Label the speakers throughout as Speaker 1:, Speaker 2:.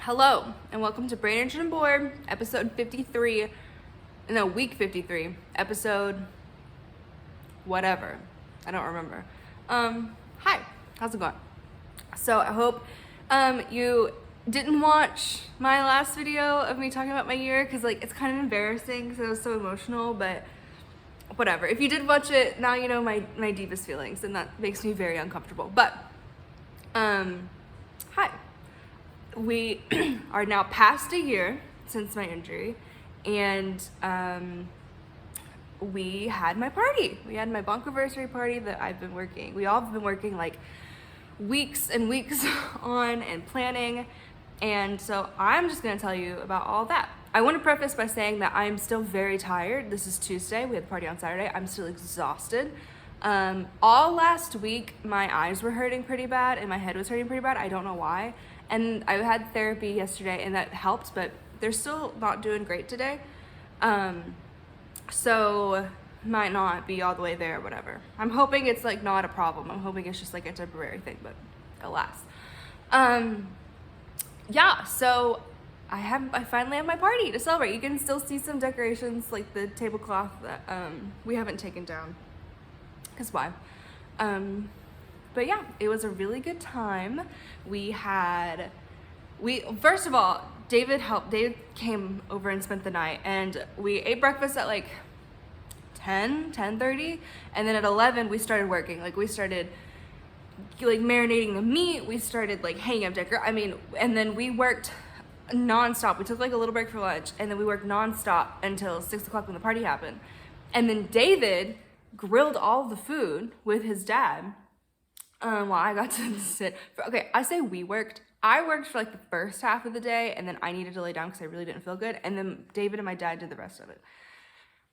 Speaker 1: Hello, and welcome to Brain Injured and Bored, episode 53, no, week 53, episode whatever. I don't remember. Hi, how's it going? So I hope you didn't watch my last video of me talking about my year, because it's kind of embarrassing because I was so emotional, but whatever. If you did watch it, now you know my deepest feelings, and that makes me very uncomfortable. But hi. We are now past a year since my injury, and we had my party. We had my Bonkiversay party that we all have been working like weeks and weeks on and planning, and so I'm just gonna tell you about all that. I want to preface by saying that I'm still very tired. This is Tuesday, we had the party on Saturday. I'm still exhausted. All last week my eyes were hurting pretty bad and my head was hurting pretty bad. I don't know why. And I had therapy yesterday and that helped, but they're still not doing great today. So might not be all the way there, whatever. I'm hoping it's not a problem. I'm hoping it's just a temporary thing, but alas. Yeah, so I finally have my party to celebrate. You can still see some decorations, like the tablecloth that we haven't taken down. Cause why? But yeah, it was a really good time. First of all, David came over and spent the night, and we ate breakfast at 10:30, and then at 11 we started working. We started marinating the meat, we started hanging up and then we worked nonstop. We took a little break for lunch, and then we worked nonstop until 6 o'clock when the party happened. And then David grilled all the food with his dad while I got to sit. I say we worked. I worked for the first half of the day, and then I needed to lay down because I really didn't feel good. And then David and my dad did the rest of it.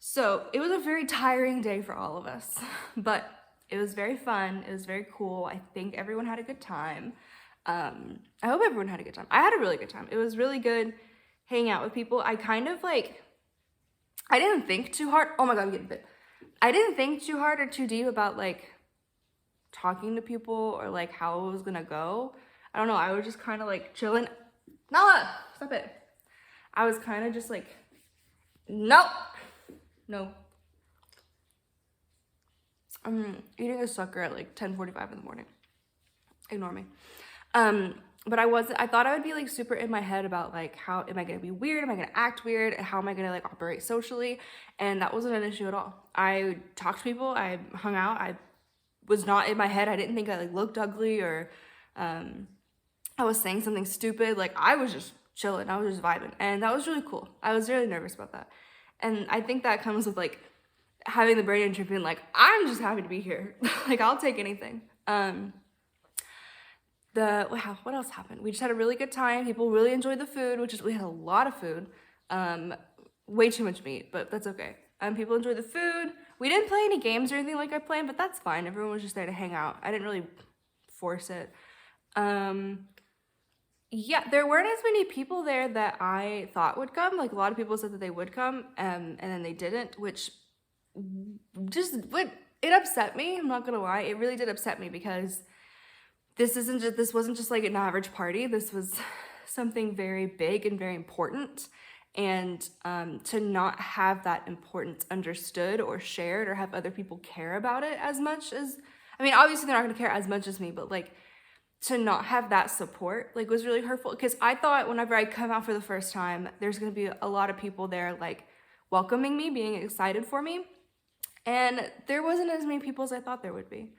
Speaker 1: So it was a very tiring day for all of us, but it was very fun. It was very cool. I think everyone had a good time. I hope everyone had a good time. I had a really good time. It was really good hanging out with people. I kind of I didn't think too hard. Oh my God, I'm getting bit. I didn't think too hard or too deep about talking to people or how it was gonna go. I don't know. I was just kind of chilling. Nala, stop it. I was kind of just no. I'm eating a sucker at 10:45 in the morning. Ignore me. But I thought I would be super in my head about how am I gonna be weird? Am I gonna act weird? How am I gonna operate socially? And that wasn't an issue at all. I talked to people, I hung out, I was not in my head. I didn't think I looked ugly or I was saying something stupid. I was just chilling, I was just vibing, and that was really cool. I was really nervous about that. And I think that comes with having the brain injury, being I'm just happy to be here. I'll take anything. What else happened? We just had a really good time. People really enjoyed the food, we had a lot of food. Way too much meat, but that's okay. People enjoyed the food. We didn't play any games or anything I planned, but that's fine. Everyone was just there to hang out. I didn't really force it. Yeah, there weren't as many people there that I thought would come. A lot of people said that they would come, and then they didn't, which it upset me. I'm not gonna lie. It really did upset me because this wasn't just an average party. This was something very big and very important. And to not have that importance understood or shared or have other people care about it as much as, obviously they're not gonna care as much as me, but to not have that support was really hurtful, because I thought whenever I come out for the first time, there's gonna be a lot of people there welcoming me, being excited for me. And there wasn't as many people as I thought there would be,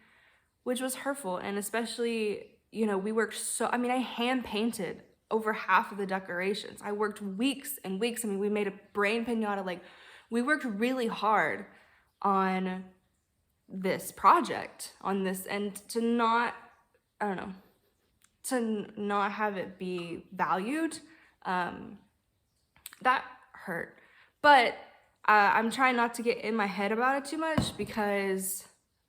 Speaker 1: which was hurtful. And especially, we worked I hand painted over half of the decorations. I worked weeks and weeks. We made a brain pinata. We worked really hard on this project, and to not have it be valued, that hurt. But I'm trying not to get in my head about it too much, because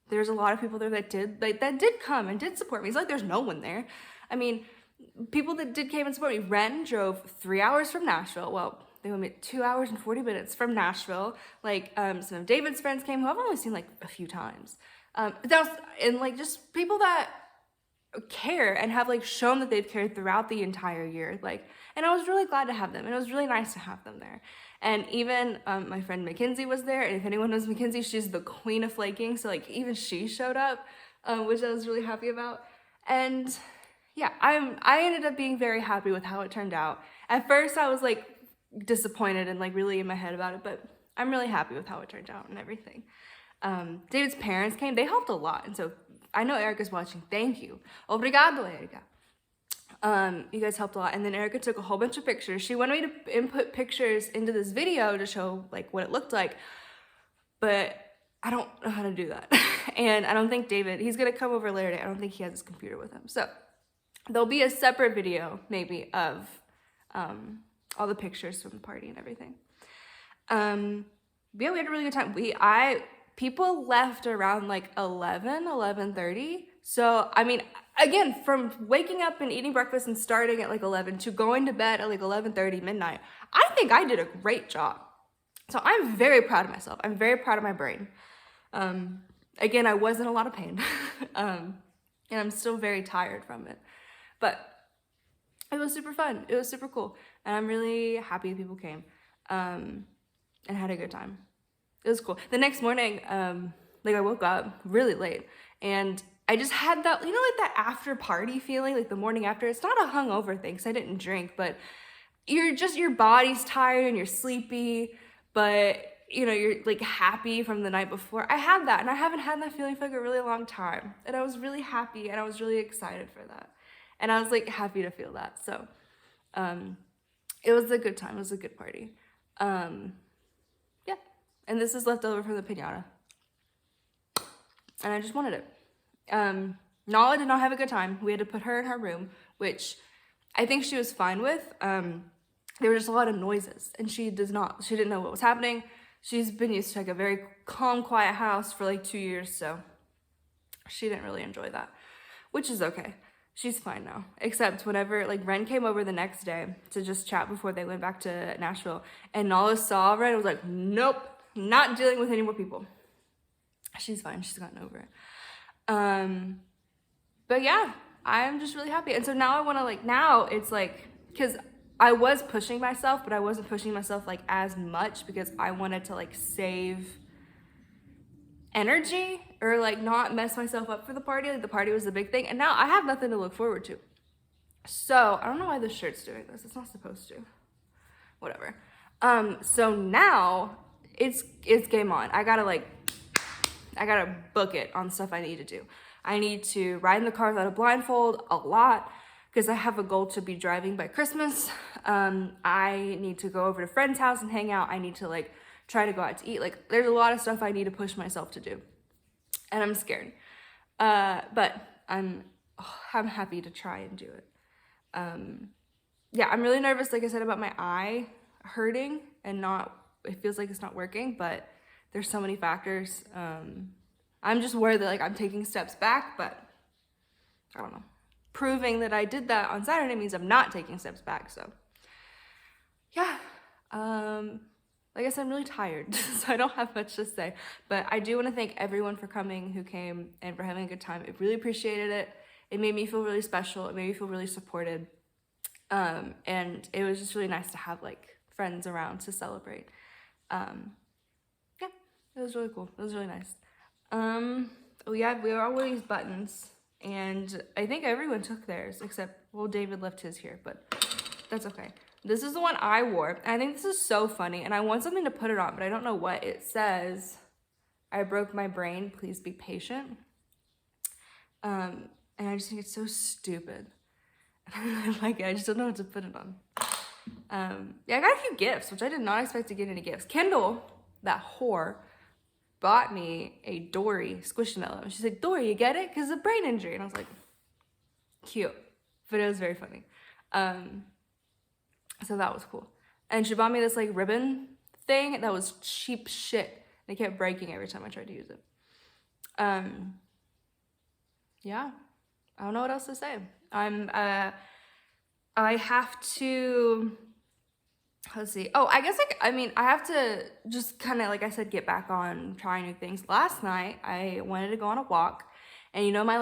Speaker 1: there's a lot of people there that did come and did support me. It's there's no one there. People that came and support me. Ren drove 3 hours from Nashville. Well, they went me 2 hours and 40 minutes from Nashville. Some of David's friends came, who I've only seen a few times. And just people that care and have like shown that they've cared throughout the entire year. Like, and I was really glad to have them, and it was really nice to have them there. And even my friend Mackenzie was there, and if anyone knows Mackenzie, she's the queen of flaking, so like even she showed up, which I was really happy about. And yeah, I ended up being very happy with how it turned out. At first I was like disappointed and like really in my head about it, but I'm really happy with how it turned out and everything. David's parents came, they helped a lot, and so I know Erica's watching. Thank you. Obrigado, Erica. You guys helped a lot. And then Erica took a whole bunch of pictures. She wanted me to input pictures into this video to show like what it looked like, but I don't know how to do that. And I don't think David, he's gonna come over later today. I don't think he has his computer with him. So there'll be a separate video maybe of all the pictures from the party and everything. Yeah, we had a really good time. People left around like 11:30. So, I mean, again, from waking up and eating breakfast and starting at like 11 to going to bed at like 11:30 midnight, I think I did a great job. So I'm very proud of myself. I'm very proud of my brain. Again, I was in a lot of pain. And I'm still very tired from it. But it was super fun. It was super cool. And I'm really happy people came and had a good time. It was cool. The next morning, like I woke up really late and I just had that, you know, like that after party feeling, like the morning after. It's not a hungover thing because I didn't drink, but your body's tired and you're sleepy, but you know, you're like happy from the night before. I had that, and I haven't had that feeling for like a really long time. And I was really happy and I was really excited for that. And I was like happy to feel that. So it was a good time. It was a good party. Yeah. And this is left over from the piñata. And I just wanted it. Nala did not have a good time. We had to put her in her room, which I think she was fine with. There were just a lot of noises, and she didn't know what was happening. She's been used to like a very calm, quiet house for like 2 years, so she didn't really enjoy that, which is okay. She's fine now, except whenever like Ren came over the next day to just chat before they went back to Nashville, and Nala saw Ren and was like, nope, not dealing with any more people. She's fine. She's gotten over it. But yeah, I'm just really happy. And so now I want to like, now it's like, because I was pushing myself, but I wasn't pushing myself like as much because I wanted to like save energy or like not mess myself up for the party. Like the party was the big thing. And now I have nothing to look forward to. So I don't know why this shirt's doing this. It's not supposed to. Whatever. So now it's game on. I gotta book it on stuff I need to do. I need to ride in the car without a blindfold a lot because I have a goal to be driving by Christmas. I need to go over to a friend's house and hang out. I need to like try to go out to eat. Like there's a lot of stuff I need to push myself to do, and I'm scared. But I'm happy to try and do it. Yeah, I'm really nervous, like I said, about my eye hurting and it feels like it's not working, but there's so many factors. I'm just worried that like I'm taking steps back, but I don't know. Proving that I did that on Saturday means I'm not taking steps back. So yeah, like I said, I'm really tired, so I don't have much to say. But I do want to thank everyone for coming who came and for having a good time. I really appreciated it. It made me feel really special. It made me feel really supported. And it was just really nice to have like friends around to celebrate. Yeah, it was really cool. It was really nice. We were all wearing these buttons, and I think everyone took theirs except, well, David left his here, but that's okay. This is the one I wore, and I think this is so funny, and I want something to put it on, but I don't know what. It says, "I broke my brain, please be patient." And I just think it's so stupid. Like, I just don't know what to put it on. Yeah, I got a few gifts, which I did not expect to get any gifts. Kendall, that whore, bought me a Dory Squishmallow. She's like, "Dory, you get it? Because of brain injury." And I was like, cute. But it was very funny. So that was cool. And she bought me this like ribbon thing that was cheap shit. And it kept breaking every time I tried to use it. Yeah, I don't know what else to say. I have to, let's see. Oh, I guess I have to just kind of, like I said, get back on trying new things. Last night, I wanted to go on a walk, and you know my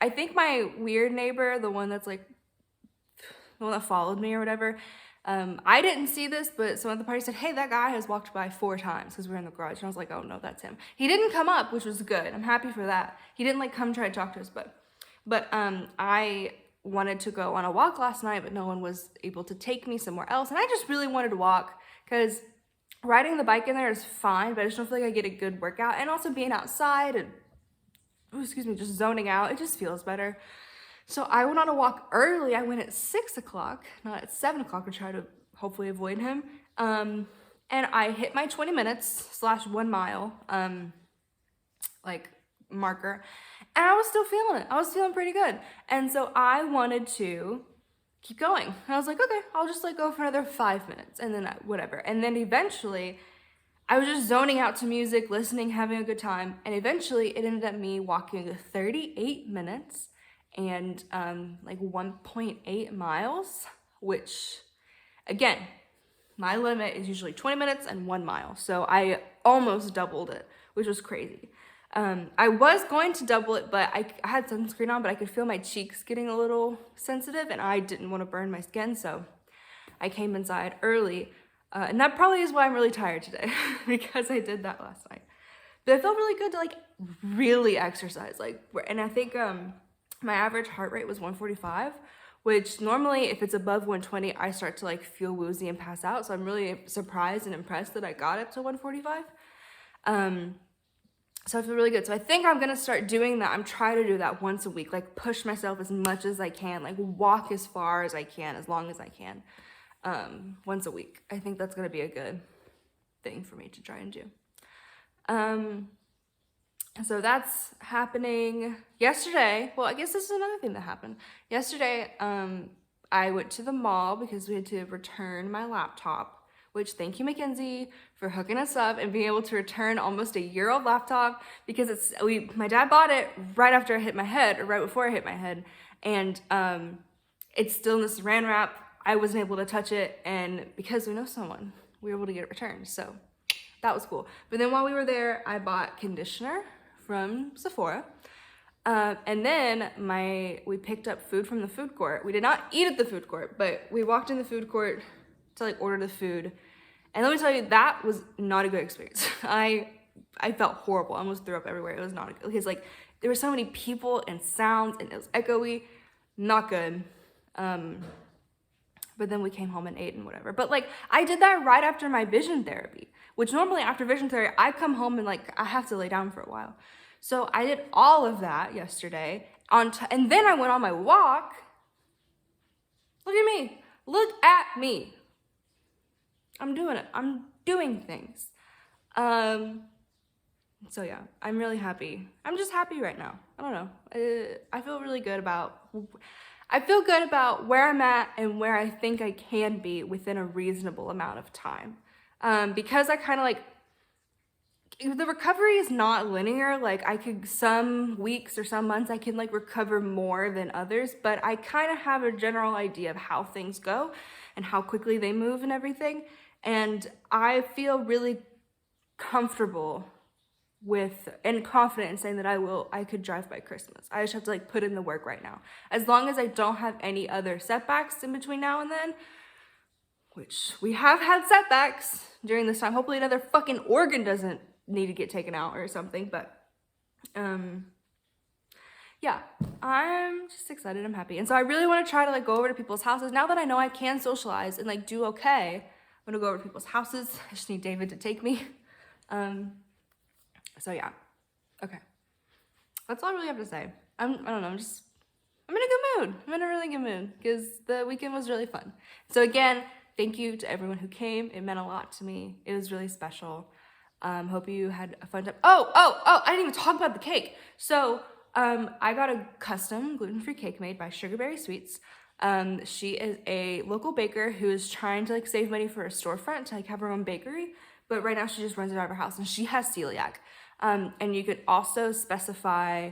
Speaker 1: I think my weird neighbor, the one that's like, the one that followed me or whatever, I didn't see this, but someone at the party said, hey, that guy has walked by 4 times because we were in the garage. And I was like, oh no, that's him. He didn't come up, which was good. I'm happy for that. He didn't like come try to talk to us, but I wanted to go on a walk last night, but no one was able to take me somewhere else. And I just really wanted to walk because riding the bike in there is fine, but I just don't feel like I get a good workout. And also being outside and, just zoning out, it just feels better. So I went on a walk early. I went at 6 o'clock, not at 7 o'clock, to try to hopefully avoid him. And I hit my 20 minutes / 1 mile, marker. And I was still feeling it. I was feeling pretty good. And so I wanted to keep going. And I was like, okay, I'll just go for another 5 minutes and then whatever. And then eventually I was just zoning out to music, listening, having a good time. And eventually it ended up me walking 38 minutes and 1.8 miles, which again, my limit is usually 20 minutes and 1 mile. So I almost doubled it, which was crazy. I was going to double it, but I had sunscreen on, but I could feel my cheeks getting a little sensitive and I didn't want to burn my skin. So I came inside early. And that probably is why I'm really tired today because I did that last night. But it felt really good to really exercise. And I think my average heart rate was 145, which normally if it's above 120, I start to feel woozy and pass out. So I'm really surprised and impressed that I got up to 145. So I feel really good. So I think I'm gonna start doing that. I'm trying to do that once a week, push myself as much as I can, walk as far as I can, as long as I can, once a week. I think that's gonna be a good thing for me to try and do. So that's happening yesterday. Well, I guess this is another thing that happened. Yesterday, I went to the mall because we had to return my laptop, which thank you, Mackenzie, for hooking us up and being able to return almost a year-old laptop because my dad bought it right after I hit my head, or right before I hit my head. And it's still in this saran wrap. I wasn't able to touch it. And because we know someone, we were able to get it returned. So that was cool. But then while we were there, I bought conditioner from Sephora. And then we picked up food from the food court. We did not eat at the food court, but we walked in the food court to order the food. And let me tell you, that was not a good experience. I felt horrible. I almost threw up everywhere. It was not good because there were so many people and sounds and it was echoey. Not good. But then we came home and ate and whatever. But I did that right after my vision therapy, which normally after vision therapy, I come home and I have to lay down for a while. So I did all of that yesterday and then I went on my walk. Look at me. Look at me. I'm doing it. I'm doing things. So yeah, I'm really happy. I'm just happy right now. I don't know. I feel really good about where I'm at and where I think I can be within a reasonable amount of time. Because I kind of the recovery is not linear. Some weeks or some months I can recover more than others, but I kind of have a general idea of how things go and how quickly they move and everything. And I feel really comfortable and confident in saying that I could drive by Christmas. I just have to put in the work right now. As long as I don't have any other setbacks in between now and then, which we have had setbacks during this time. Hopefully another fucking organ doesn't need to get taken out or something, but yeah, I'm just excited. I'm happy. And so I really want to try to go over to people's houses now that I know I can socialize and do okay. I'm gonna go over to people's houses. I just need David to take me. So yeah, okay. That's all I really have to say. I don't know, I'm in a good mood. I'm in a really good mood because the weekend was really fun. So again, thank you to everyone who came. It meant a lot to me. It was really special. Hope you had a fun time. Oh, I didn't even talk about the cake. So I got a custom gluten-free cake made by Sugarberry Sweets. She is a local baker who is trying to save money for a storefront to have her own bakery, but right now she just runs it out of her house and she has celiac. And you could also specify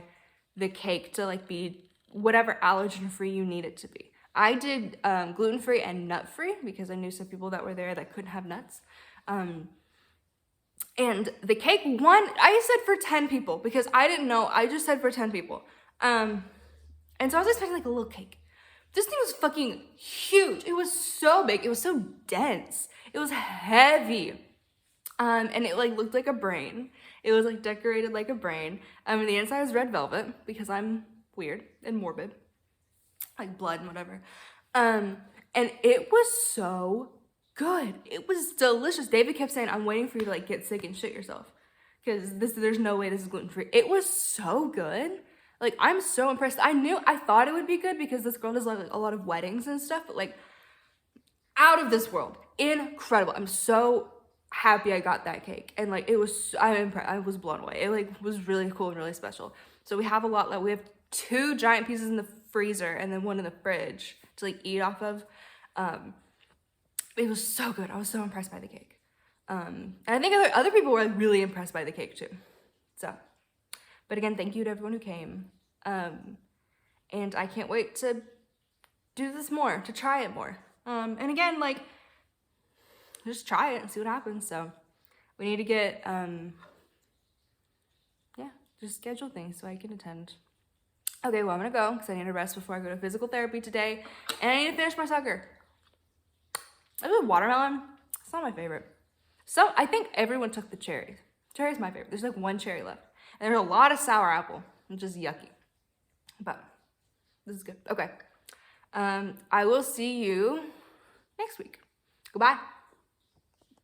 Speaker 1: the cake to be whatever allergen-free you need it to be. I did gluten-free and nut-free because I knew some people that were there that couldn't have nuts. And the cake I said for 10 people because I didn't know. I just said for 10 people. And so I was expecting like a little cake. This thing was fucking huge. It was so big. It was so dense. It was heavy. And it like looked like a brain. It was like decorated like a brain. And the inside was red velvet because I'm weird and morbid, like blood and whatever. And it was so good. It was delicious. David kept saying, "I'm waiting for you to like get sick and shit yourself, because there's no way this is gluten free." It was so good. Like, I'm so impressed. I thought it would be good because this girl does like a lot of weddings and stuff, but like out of this world, incredible. I'm so happy I got that cake, and like I'm impressed. I was blown away. It like was really cool and really special. So we have a lot. Like, we have 2 giant pieces in the freezer and then one in the fridge to like eat off of. It was so good. I was so impressed by the cake. And I think other people were like really impressed by the cake too. So, but again, thank you to everyone who came. And I can't wait to do this more, to try it more. And again, like, just try it and see what happens. So we need to get, just schedule things so I can attend. Okay, well, I'm gonna go because I need to rest before I go to physical therapy today. And I need to finish my sucker. It was watermelon. It's not my favorite. So I think everyone took the cherry. Cherry's my favorite. There's like 1 cherry left. And there's a lot of sour apple, which is yucky. But this is good. Okay. I will see you next week. Goodbye.